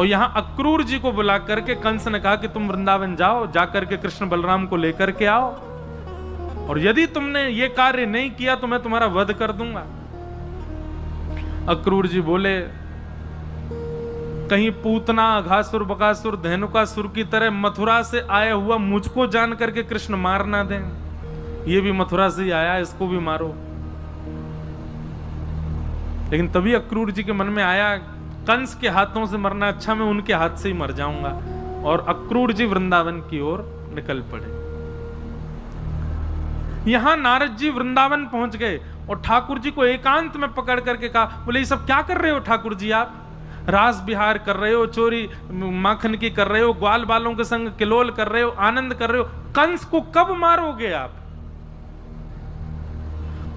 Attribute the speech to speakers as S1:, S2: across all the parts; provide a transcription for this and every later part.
S1: और यहां अक्रूर जी को बुला करके कंस ने कहा कि तुम वृंदावन जाओ, जाकर के कृष्ण बलराम को लेकर के आओ, और यदि तुमने ये कार्य नहीं किया तो मैं तुम्हारा वध कर दूंगा। अक्रूर जी बोले, कहीं पूतना, अघासुर, बकासुर, धेनुकासुर की तरह मथुरा से आया हुआ मुझको जान करके कृष्ण मार ना दें। ये भी मथुरा से ही आया, इसको भी मारो। लेकिन तभी अक्रूर जी के मन में आया, कंस के हाथों से मरना अच्छा, मैं उनके हाथ से ही मर जाऊंगा। और अक्रूर जी वृंदावन की ओर निकल पड़े। यहां नारद जी वृंदावन पहुंच गए और ठाकुर जी को एकांत में पकड़ करके कहा, बोले ये सब क्या कर रहे हो ठाकुर जी, आप रास विहार कर रहे हो, चोरी माखन की कर रहे हो, ग्वाल बालों के संग किलोल कर रहे हो, आनंद कर रहे हो, कंस को कब मारोगे आप?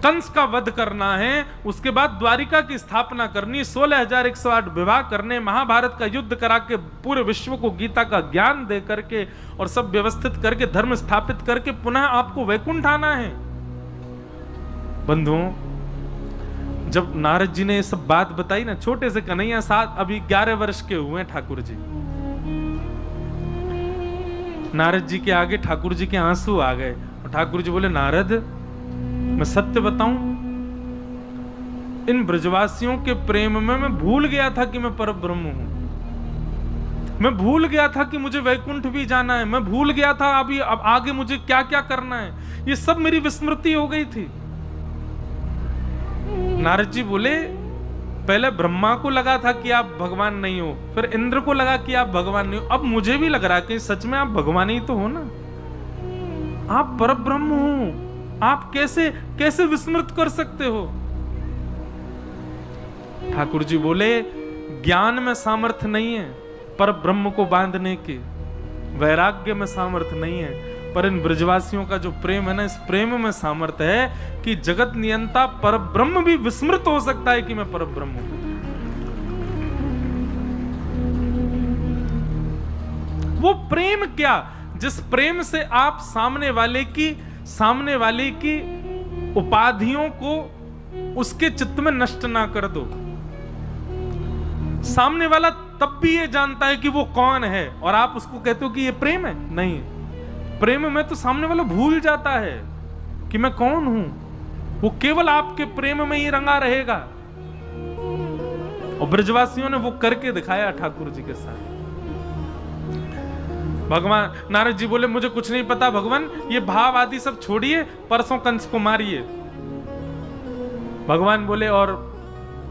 S1: कंस का वध करना है, उसके बाद द्वारिका की स्थापना करनी, 16,108 विवाह करने, महाभारत का युद्ध करा के पूरे विश्व को गीता का ज्ञान दे करके और सब व्यवस्थित करके धर्म स्थापित करके पुनः आपको वैकुंठ आना है। बंधुओं, जब नारद जी ने ये सब बात बताई ना, छोटे से कन्हैया साथ अभी 11 वर्ष के हुए हैं ठाकुर जी, नारद जी के आगे ठाकुर जी के आंसू आ गए और ठाकुर जी बोले, नारद मैं सत्य बताऊं, इन ब्रजवासियों के प्रेम में मैं भूल गया था कि मैं परब्रह्म हूं। मैं भूल गया था कि मुझे वैकुंठ भी जाना है। मैं भूल गया था अभी अब आगे मुझे क्या क्या करना है। ये सब मेरी विस्मृति हो गई थी। नारद जी बोले, पहले ब्रह्मा को लगा था कि आप भगवान नहीं हो, फिर इंद्र को लगा कि आप भगवान नहीं हो, अब मुझे भी लग रहा है कि सच में आप भगवान ही तो हो ना, आप परब्रह्म हो। आप कैसे कैसे विस्मृत कर सकते हो? ठाकुर जी बोले, ज्ञान में सामर्थ्य नहीं है पर ब्रह्म को बांधने की, वैराग्य में सामर्थ्य नहीं है, पर इन ब्रजवासियों का जो प्रेम है ना, इस प्रेम में सामर्थ्य है कि जगत नियंता पर ब्रह्म भी विस्मृत हो सकता है कि मैं पर ब्रह्म हूं। वो प्रेम क्या, जिस प्रेम से आप सामने वाले की उपाधियों को उसके चित्त में नष्ट ना कर दो। सामने वाला तब भी ये जानता है कि वो कौन है और आप उसको कहते हो कि ये प्रेम है। नहीं, प्रेम में तो सामने वाला भूल जाता है कि मैं कौन हूं। वो केवल आपके प्रेम में ही रंगा रहेगा। और ब्रजवासियों ने वो करके दिखाया ठाकुर जी के साथ। भगवान नारद जी बोले, मुझे कुछ नहीं पता भगवान, ये भाव आदि सब छोड़िए, परसों कंस को मारिए। भगवान बोले, और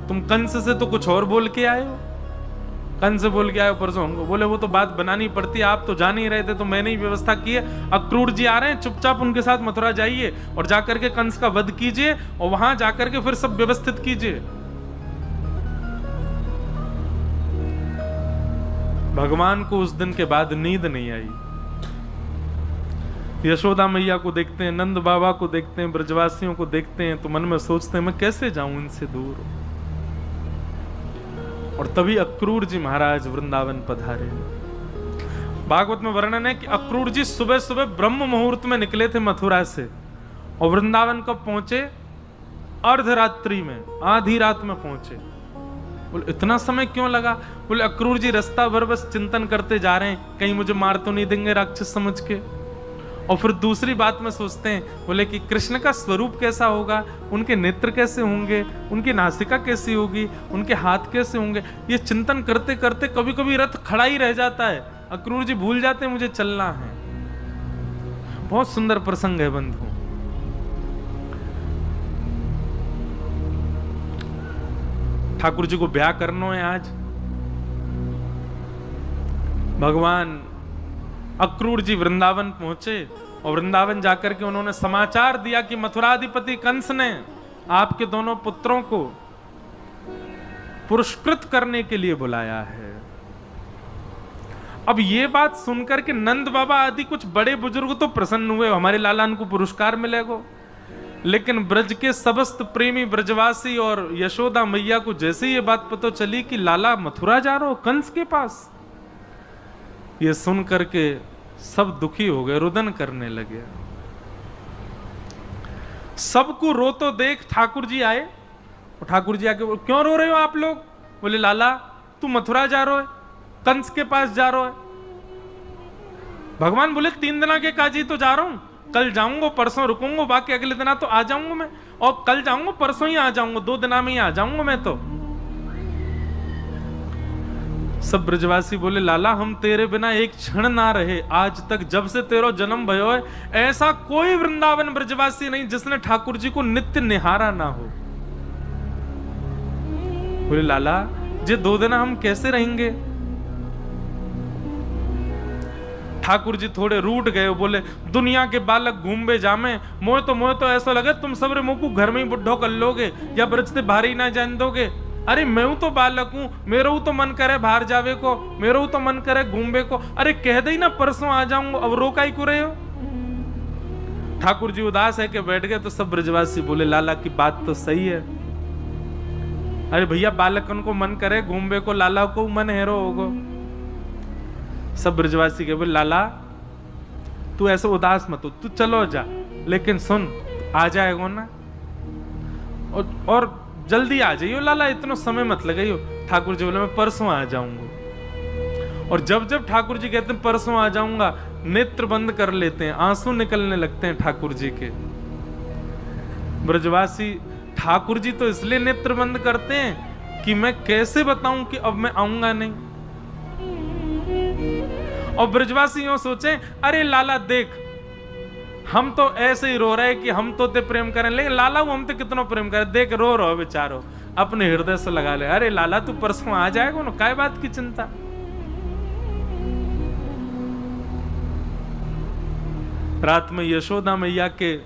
S1: तुम कंस से तो कुछ और बोल के आए हो, कंस बोल के आए हो परसों हमको। बोले, वो तो बात बनानी पड़ती, आप तो जान ही रहे थे तो मैंने ही व्यवस्था की है। अक्रूर जी आ रहे हैं, चुपचाप उनके साथ मथुरा जाइए और जाकर के कंस का वध कीजिए और वहां जाकर के फिर सब व्यवस्थित कीजिए। भगवान को उस दिन के बाद नींद नहीं आई। यशोदा मैया को देखते हैं, नंद बाबा को देखते हैं, ब्रजवासियों को देखते हैं तो मन में सोचते हैं मैं कैसे जाऊं इनसे दूर। और तभी अक्रूर जी महाराज वृंदावन पधारे। भागवत में वर्णन है कि अक्रूर जी सुबह सुबह ब्रह्म मुहूर्त में निकले थे मथुरा से और वृंदावन कब पहुंचे? अर्धरात्रि में, आधी रात में पहुंचे। बोले, इतना समय क्यों लगा? बोले, अक्रूर जी रास्ता भर बस चिंतन करते जा रहे हैं, कहीं मुझे मार तो नहीं देंगे राक्षस समझ के। और फिर दूसरी बात में सोचते हैं, बोले कि कृष्ण का स्वरूप कैसा होगा, उनके नेत्र कैसे होंगे, उनकी नासिका कैसी होगी, उनके हाथ कैसे होंगे। ये चिंतन करते करते कभी कभी रथ खड़ा ही रह जाता है। अक्रूर जी भूल जाते हैं मुझे चलना है। बहुत सुंदर प्रसंग है बंधु। ठाकुर जी को ब्याह करना है आज। भगवान अक्रूर जी वृंदावन पहुंचे और वृंदावन जाकर के उन्होंने समाचार दिया कि मथुराधिपति कंस ने आपके दोनों पुत्रों को पुरस्कृत करने के लिए बुलाया है। अब ये बात सुनकर के नंद बाबा आदि कुछ बड़े बुजुर्ग तो प्रसन्न हुए, हमारे लालान को पुरस्कार मिलेगा। लेकिन ब्रज के समस्त प्रेमी ब्रजवासी और यशोदा मैया को जैसे ये बात पता चली कि लाला मथुरा जा रहे हो कंस के पास, ये सुन करके सब दुखी हो गए, रुदन करने लगे। सबको रो तो देख ठाकुर जी आए और ठाकुर जी आके क्यों रो रहे हो आप लोग? बोले, लाला तू मथुरा जा रहे हो, कंस के पास जा रहा है। भगवान बोले 3 दिन के काजी तो जा रहा हूं, कल जाऊंगा, परसों रुकूंगा, बाकी अगले दिन तो आ जाऊंगा मैं, और कल जाऊंगा परसों ही आ जाऊंगा, 2 दिन में ही आ जाऊंगा मैं तो। सब ब्रजवासी बोले लाला हम तेरे बिना एक क्षण ना रहे, आज तक जब से तेरा जन्म भयो है ऐसा कोई वृंदावन ब्रजवासी नहीं जिसने ठाकुर जी को नित्य निहारा ना हो। बोले लाला जे 2 दिन हम कैसे रहेंगे। ठाकुर जी थोड़े रूठ गए, बोले दुनिया के बालक घूमबे जामे, मोह तो ऐसा लगे तुम सबरे मुंह को घर में ही बुढ़ो कर लोगे या ब्रज से बाहर ही ना जान दोगे। अरे मैं तो बालक हूं, मेरा तो मन करे बाहर जावे को, मेरा तो मन करे घूमबे को, अरे कह दे ना परसों आ जाऊंगा, अब रोका ही को रहे हो। ठाकुर जी उदास है कि बैठ गए। तो सब ब्रजवासी बोले लाला की बात तो सही है। अरे भैया बालकन को मन करे घूमबे को, लाला को मन हेरो होगो। सब ब्रजवासी के बोले लाला तू ऐसे उदास मत हो, तू चलो जा, लेकिन सुन आ जाएगा ना, और जल्दी आ जाइयो लाला, इतना समय मत लगाइयो। ठाकुर जी बोले मैं परसों आ जाऊंगा। और जब जब ठाकुर जी कहते हैं परसों आ जाऊंगा, नेत्र बंद कर लेते हैं, आंसू निकलने लगते हैं ठाकुर जी के। ब्रजवासी ठाकुर जी तो इसलिए नेत्र बंद करते हैं कि मैं कैसे बताऊं कि अब मैं आऊंगा नहीं। और ब्रजवासी यूं सोचे अरे लाला देख हम तो ऐसे ही रो रहे हैं कि हम तो ते प्रेम करें, लेकिन लाला हम तो कितना प्रेम करें, देख रो रहो बेचारो, अपने हृदय से लगा ले। अरे लाला तू परसों आ जाएगा ना, काय बात की चिंता। रात में यशोदा मैया के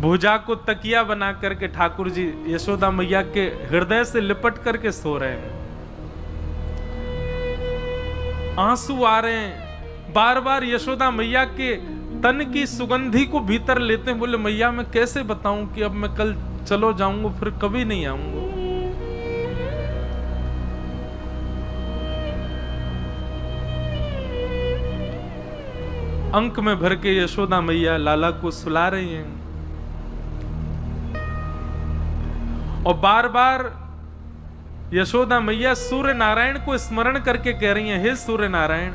S1: भुजा को तकिया बना करके ठाकुर जी यशोदा मैया के हृदय से लिपट करके सो रहे हैं। आंसू आ रहे हैं, बार बार यशोदा मैया के तन की सुगंधी को भीतर लेते हैं। बोले मैया मैं कैसे बताऊं कि अब मैं कल चलो जाऊंगा फिर कभी नहीं आऊंगा। अंक में भर के यशोदा मैया लाला को सुला रही हैं और बार बार यशोदा मैया सूर्य नारायण को स्मरण करके कह रही हैं, हे सूर्य नारायण।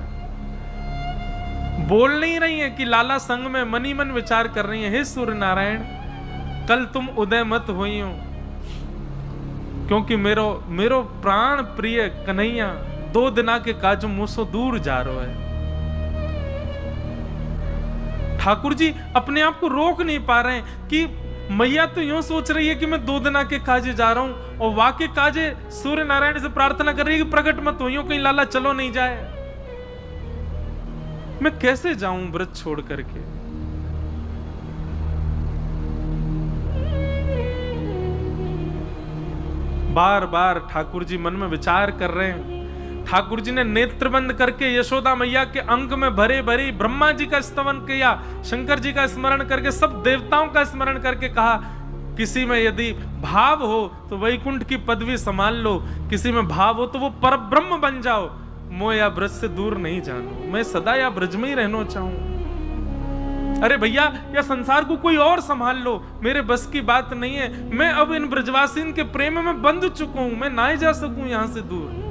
S1: बोल नहीं रही हैं कि लाला संग में मनी मन विचार कर रही हैं, हे सूर्य नारायण कल तुम उदय मत हुई हो, क्योंकि मेरो प्राण प्रिय कन्हैया 2 दिना के काज मुझसे दूर जा रहा है। ठाकुर जी अपने आप को रोक नहीं पा रहे हैं कि मैया तो यूं सोच रही है कि मैं 2 दिना के काजे जा रहा हूं, और वाके काजे सूर्य नारायण से प्रार्थना कर रही है कि प्रकट मत हो, कहीं लाला चलो नहीं जाए। मैं कैसे जाऊं व्रत छोड़ करके। बार बार ठाकुर जी मन में विचार कर रहे हैं। ठाकुर जी ने नेत्र बंद करके यशोदा मैया के अंग में भरे भरी ब्रह्मा जी का स्तवन किया, शंकर जी का स्मरण करके सब देवताओं का स्मरण करके कहा किसी में यदि भाव हो तो वैकुंठ की पदवी संभाल लो, किसी में भाव हो तो वो परब्रह्म बन जाओ, मोह या ब्रज से दूर नहीं जानो, मैं सदा या ब्रज में ही रहना चाहूं। अरे भैया या संसार को कोई और संभाल लो, मेरे बस की बात नहीं है, मैं अब इन ब्रजवासीन के प्रेम में बंध चुका हूं, मैं ना ही जा सकूं यहां से दूर।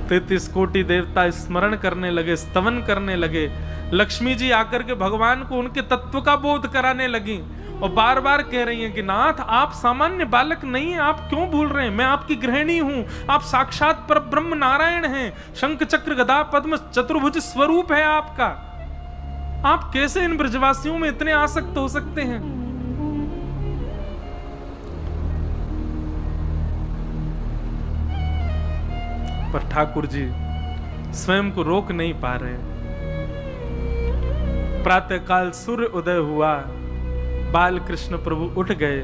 S1: 33 कोटि देवता स्मरण करने लगे, स्तवन करने लगे। लक्ष्मी जी आकर के भगवान को उनके तत्व का बोध कराने लगी और बार बार कह रही हैं कि नाथ आप सामान्य बालक नहीं हैं, आप क्यों भूल रहे हैं, मैं आपकी गृहिणी हूं, आप साक्षात परब्रह्म नारायण हैं, शंख चक्र गदा पद्म चतुर्भुज स्वरूप है आपका, आप कैसे इन ब्रजवासियों में इतने आसक्त हो सकते हैं। पर ठाकुर जी स्वयं को रोक नहीं पा रहे। प्रातःकाल सूर्य उदय हुआ, बाल कृष्ण प्रभु उठ गए।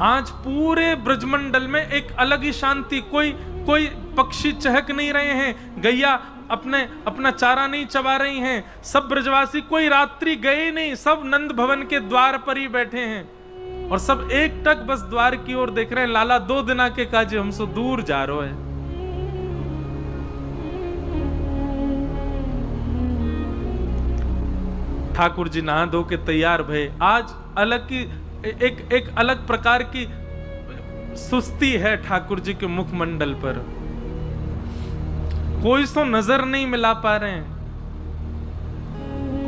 S1: आज पूरे ब्रजमंडल में एक अलग ही शांति, कोई पक्षी चहक नहीं रहे हैं, गैया अपना चारा नहीं चबा रही हैं, सब ब्रजवासी कोई रात्रि गए नहीं, सब नंद भवन के द्वार पर ही बैठे हैं और सब एक टक बस द्वार की ओर देख रहे हैं। लाला 2 दिना के काजे हमसे दूर जा रहे हैं। ठाकुर जी नहा धो के तैयार भये। आज अलग की एक अलग प्रकार की सुस्ती है ठाकुर जी के मुखमंडल पर, कोई सो नजर नहीं मिला पा रहे हैं।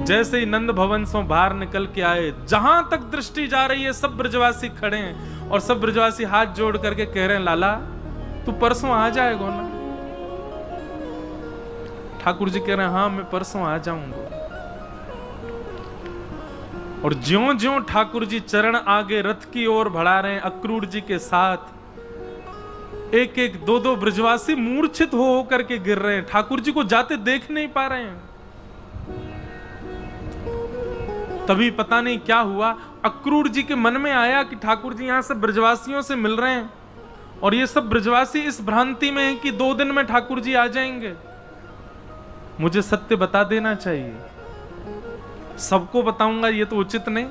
S1: जैसे ही नंद भवन से बाहर निकल के आए, जहां तक दृष्टि जा रही है सब ब्रजवासी खड़े हैं और सब ब्रजवासी हाथ जोड़ करके कह रहे हैं, लाला तू परसों आ जाएगा ना? ठाकुर जी कह रहे हैं, हाँ मैं परसों आ जाऊंगा। और ज्यों ज्यों ठाकुर जी चरण आगे रथ की ओर बढ़ा रहे हैं अक्रूर जी के साथ, एक एक दो दो ब्रजवासी मूर्छित हो करके गिर रहे हैं, ठाकुर जी को जाते देख नहीं पा रहे हैं। तभी पता नहीं क्या हुआ, अक्रूर जी के मन में आया कि ठाकुर जी यहां से ब्रजवासियों से मिल रहे हैं और ये सब ब्रजवासी इस भ्रांति में हैं कि 2 दिन में ठाकुर जी आ जाएंगे, मुझे सत्य बता देना चाहिए, सबको बताऊंगा ये तो उचित नहीं।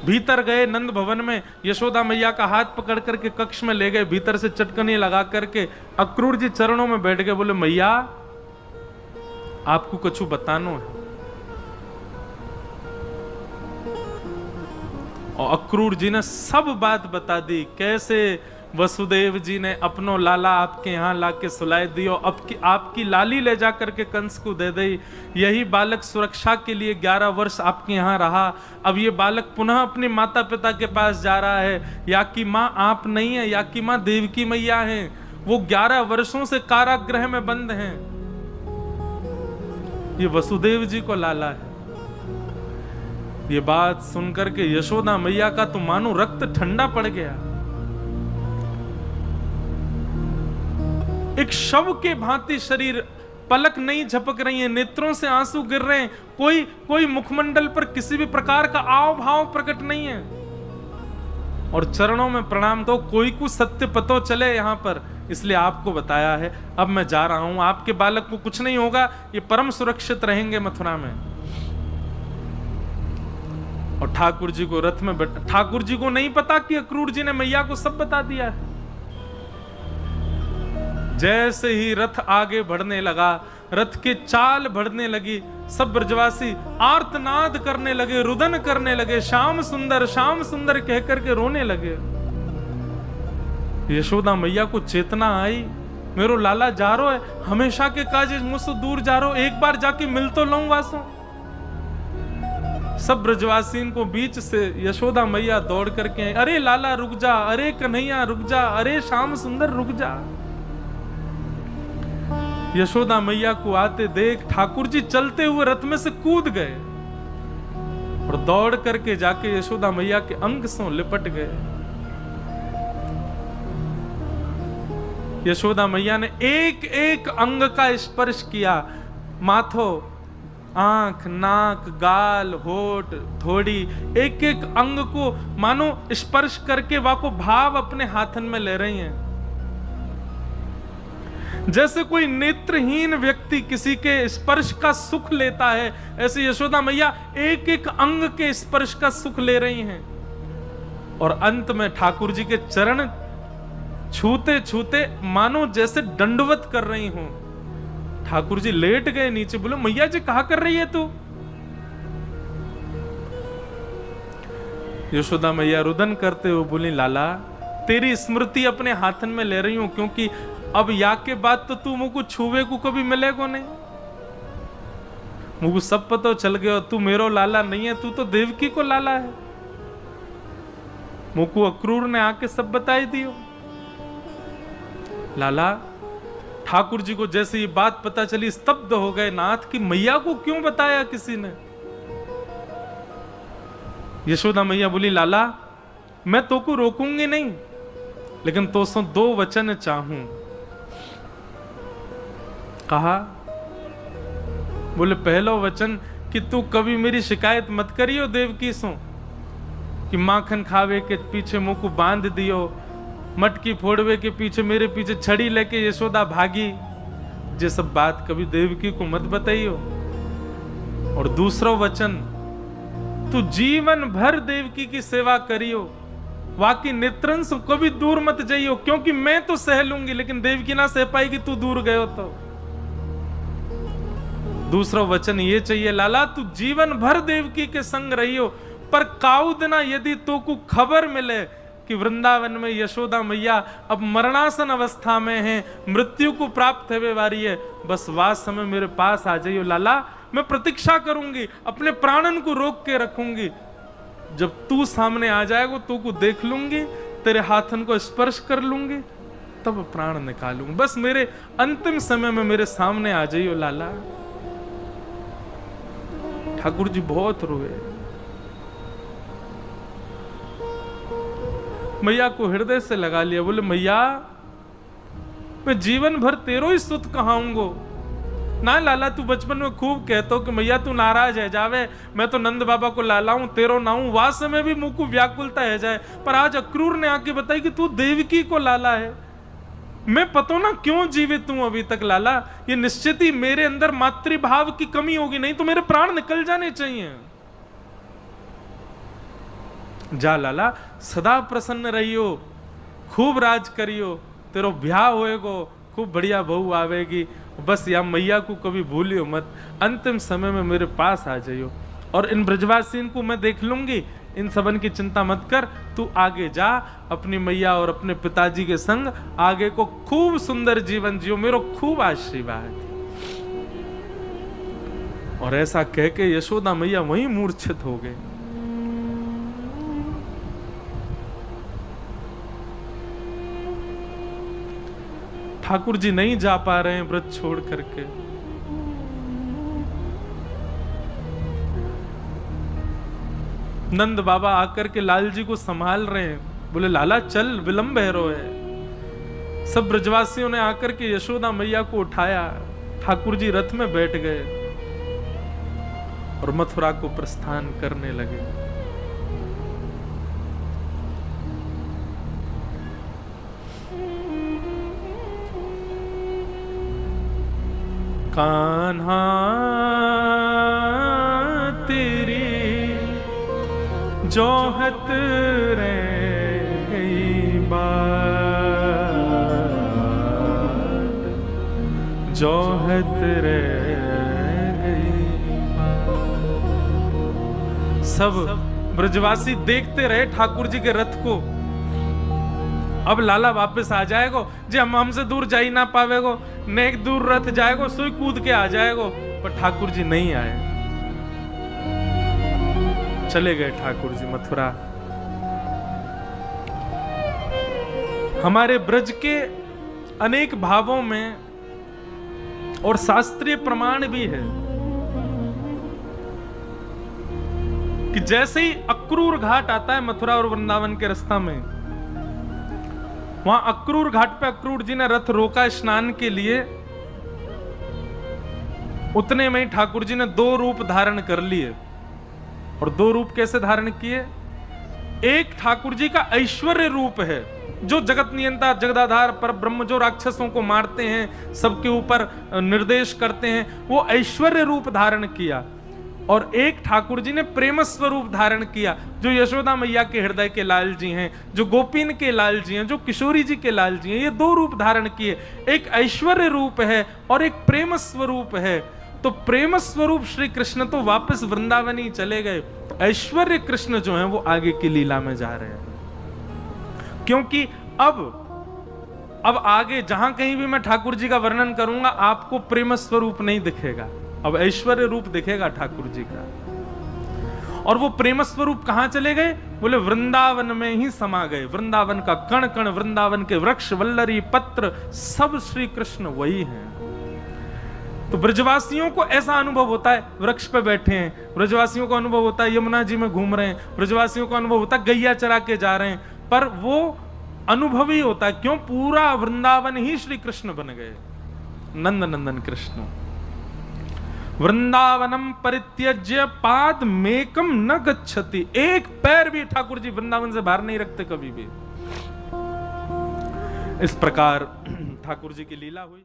S1: भीतर गए नंद भवन में, यशोदा मैया का हाथ पकड़ करके कक्ष में ले गए, भीतर से चटकनी लगा करके अक्रूर जी चरणों में बैठ गए, बोले मैया आपको कुछ बतानो है। और अक्रूर जी ने सब बात बता दी, कैसे वसुदेव जी ने अपनो लाला आपके यहाँ लाके सुलाए दियो, आपकी लाली ले जा करके कंस को दे दी, यही बालक सुरक्षा के लिए 11 वर्ष आपके यहाँ रहा, अब ये बालक पुनः अपने माता पिता के पास जा रहा है, या की माँ आप नहीं है, या की माँ देवकी मैया है, वो 11 वर्षों से कारागृह में बंद हैं, ये वसुदेव जी को लाला है। ये बात सुनकर के यशोदा मैया का तो मानो रक्त ठंडा पड़ गया, एक शव के भांति शरीर, पलक नहीं झपक रही है, नेत्रों से आंसू गिर रहे हैं, कोई मुखमंडल पर किसी भी प्रकार का आव भाव प्रकट नहीं है, और चरणों में प्रणाम। तो कोई को सत्य पतो चले यहां पर, इसलिए आपको बताया है, अब मैं जा रहा हूं, आपके बालक को कुछ नहीं होगा, ये परम सुरक्षित रहेंगे मथुरा में। और ठाकुर जी को रथ में बैठा, ठाकुर जी को नहीं पता कि अक्रूर जी ने मैया को सब बता दिया है। जैसे ही रथ आगे बढ़ने लगा, रथ के चाल बढ़ने लगी, सब ब्रजवासी आर्तनाद करने लगे, रुदन करने लगे, श्याम सुंदर कह करके रोने लगे। यशोदा मैया को चेतना आई, मेरो लाला जा रो है, हमेशा के काज मुझसे दूर जा रो, एक बार जाके मिल तो लूं वासों। सब ब्रजवासीन को बीच से यशोदा मैया दौड़ करके, अरे लाला रुक जा, अरे कन्हैया रुक जा, अरे श्याम सुंदर रुक जा। यशोदा मैया को आते देख ठाकुर जी चलते हुए रथ में से कूद गए और दौड़ करके जाके यशोदा मैया के अंग से लिपट गए। यशोदा मैया ने एक एक अंग का स्पर्श किया, माथो, आंख, नाक, गाल, होठ, थोड़ी, एक एक अंग को मानो स्पर्श करके वाको भाव अपने हाथन में ले रही हैं। जैसे कोई नेत्रहीन व्यक्ति किसी के स्पर्श का सुख लेता है, ऐसे यशोदा मैया एक एक अंग के स्पर्श का सुख ले रही हैं। और अंत में ठाकुर जी के चरण छूते छूते मानो जैसे दंडवत कर रही हूं। ठाकुर जी लेट गए नीचे, बोले मैया जी कहा कर रही है तू? यशोदा मैया रुदन करते हुए बोली, लाला तेरी स्मृति अपने हाथन में ले रही हूं, क्योंकि अब या के बाद तो तू मुझको छुवे को कभी मिलेगो नहीं, मुझको सब पता चल गया, तू मेरो लाला नहीं है, तू तो देवकी को लाला है। मुझको अक्रूर ने आके सब बताई दियो। लाला ठाकुर जी को जैसे ये बात पता चली स्तब्ध हो गए, नाथ की मैया को क्यों बताया किसी ने? यशोदा मैया बोली, लाला मैं तो को रोकूंगी नहीं, लेकिन तो सो 2 वचन चाहूं। कहा, बोले पहलो वचन कि तू कभी मेरी शिकायत मत करियो देवकी सो, कि माखन खावे के पीछे मुंह को बांध दियो, मटकी फोड़वे के पीछे मेरे पीछे छड़ी लेके यशोदा भागी, ये सब बात कभी देवकी को मत बताइयो। और दूसरा वचन, तू जीवन भर देवकी की सेवा करियो, वाकई नेत्रन से कभी दूर मत जाइयो, क्योंकि मैं तो सह लूंगी लेकिन देवकी ना सह पाएगी तू दूर गयो तो। दूसरा वचन ये चाहिए, लाला तू जीवन भर देवकी के संग रहियो, पर काउ दिना यदि तो को खबर मिले कि वृंदावन में यशोदा मैया अब मरणासन अवस्था में हैं, मृत्यु को प्राप्त है वे वारी है, बस वास समय मेरे पास आ जाइयो लाला, मैं प्रतीक्षा करूंगी, अपने प्राणन को रोक के रखूंगी, जब तू सामने आ जाएगा तू को देख लूंगी, तेरे हाथन को स्पर्श कर लूंगी, तब प्राण निकालूंगी, बस मेरे अंतिम समय में मेरे सामने आ जाइयो लाला। ठाकुर जी बहुत रोए, मैया को हृदय से लगा लिया, बोले मैया मैं जीवन भर तेरो ही सुत कहाऊंगो ना लाला, तू बचपन में खूब कहतो कि मैया तू नाराज है जावे, मैं तो नंद बाबा को लाला हूं तेरो ना हूं, वास में भी मुंह को व्याकुलता है जाए, पर आज अक्रूर ने आके बताई कि तू देवकी को लाला है, मैं पता ना क्यों जीवित हूं अभी तक लाला, ये निश्चित ही मेरे अंदर मातृभाव की कमी होगी, नहीं तो मेरे प्राण निकल जाने चाहिए। जा लाला सदा प्रसन्न रहियो, खूब राज करियो, तेरो ब्याह होएगो, खूब बढ़िया बहू आवेगी, बस या मैया को कभी भूलियो मत, अंतिम समय में मेरे पास आ जाइयो, और इन ब्रजवासीन को मैं देख लूंगी, इन सबन की चिंता मत कर, तू आगे जा अपनी मैया और अपने पिताजी के संग आगे को खूब सुंदर जीवन जियो, मेरो खूब आशीर्वाद। और ऐसा कह के यशोदा मैया वहीं मूर्छित हो गए। ठाकुर जी नहीं जा पा रहे हैं व्रत छोड़ करके, नंद बाबा आकर के लाल जी को संभाल रहे हैं, बोले लाला चल विलंब है रो है। सब ब्रजवासियों ने आकर के यशोदा मैया को उठाया, ठाकुर जी रथ में बैठ गए और मथुरा को प्रस्थान करने लगे। कान्हा तेरी जोहत रह गई बात, जोहत रह गई बात। सब ब्रजवासी देखते रहे ठाकुर जी के रथ को, अब लाला वापस आ जाएगो, जे हम हमसे दूर जा ही ना पावेगो, नेक दूर रथ जाएगो, सोई कूद के आ जाएगो, पर ठाकुर जी नहीं आए, चले गए ठाकुर जी मथुरा। हमारे ब्रज के अनेक भावों में और शास्त्रीय प्रमाण भी है कि जैसे ही अक्रूर घाट आता है मथुरा और वृंदावन के रास्ता में, वहां अक्रूर घाट पे अक्रूर जी ने रथ रोका स्नान के लिए, उतने में ही ठाकुर जी ने 2 रूप धारण कर लिए। और 2 रूप कैसे धारण किए? एक ठाकुर जी का ऐश्वर्य रूप है, जो जगत नियंता जगदाधार पर ब्रह्म, जो राक्षसों को मारते हैं, सबके ऊपर निर्देश करते हैं, वो ऐश्वर्य रूप धारण किया। और एक ठाकुर जी ने प्रेम स्वरूप धारण किया, जो यशोदा मैया के हृदय के लाल जी हैं, जो गोपीन के लाल जी हैं, जो किशोरी जी के लाल जी हैं, ये 2 रूप धारण किए, एक ऐश्वर्य रूप है और एक प्रेम स्वरूप है। तो प्रेम स्वरूप श्री कृष्ण तो वापस वृंदावन ही चले गए, ऐश्वर्य कृष्ण जो हैं वो आगे की लीला में जा रहे हैं, क्योंकि अब आगे जहां कहीं भी मैं ठाकुर जी का वर्णन करूंगा आपको प्रेम स्वरूप नहीं दिखेगा, अब ऐश्वर्य रूप दिखेगा ठाकुर जी का। और वो प्रेम स्वरूप कहां चले गए? बोले वृंदावन में ही समा गए। वृंदावन का कण कण, वृंदावन के वृक्ष वल्लरी पत्र सब श्री कृष्ण वही हैं। तो ब्रजवासियों को ऐसा अनुभव होता है, वृक्ष पे बैठे हैं, ब्रजवासियों को अनुभव होता है यमुना जी में घूम रहे हैं, ब्रजवासियों को अनुभव होता है गैया चरा के जा रहे हैं, पर वो अनुभव ही होता है, क्यों? पूरा वृंदावन ही श्री कृष्ण बन गए, नंद नंदन कृष्ण। वृंदावनम परित्यज्य पाद मेकम न गच्छति, एक पैर भी ठाकुर जी वृंदावन से बाहर नहीं रखते कभी भी। इस प्रकार ठाकुर जी की लीला हुई।